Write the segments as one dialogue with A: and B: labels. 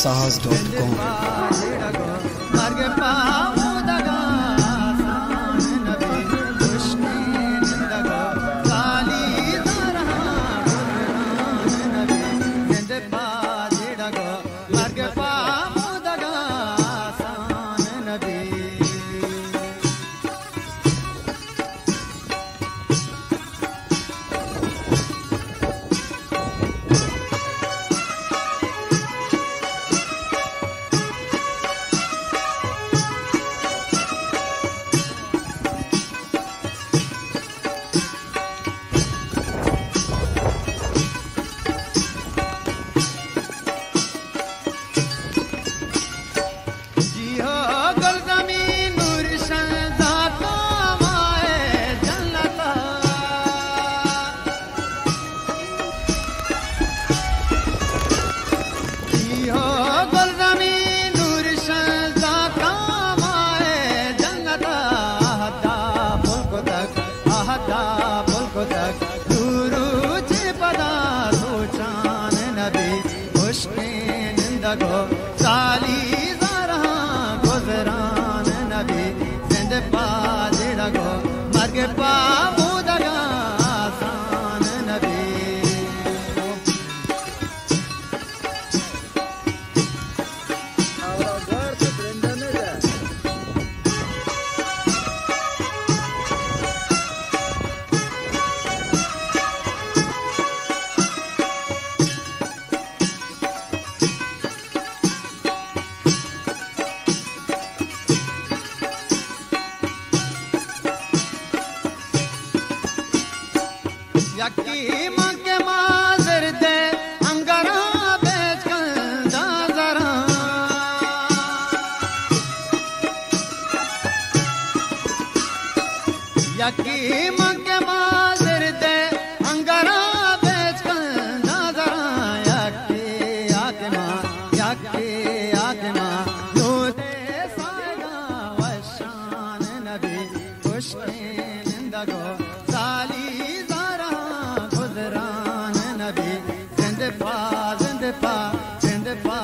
A: saaz.com साली ज़रा गुज़रान नबी जिंद पा जेड़ा गो मर्ग पा मुदगा आसान नबी यकी मंगे माज़र दे अंगरा बेच कंदा ज़रा यकी मंगे माज़र दे अंगरा बेच कंदा ज़रा यकी आके मां नूते सायगा वशान नबी खुशके निंदगो साली जिंद पा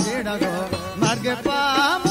A: जेड़ा गो मर्ग पा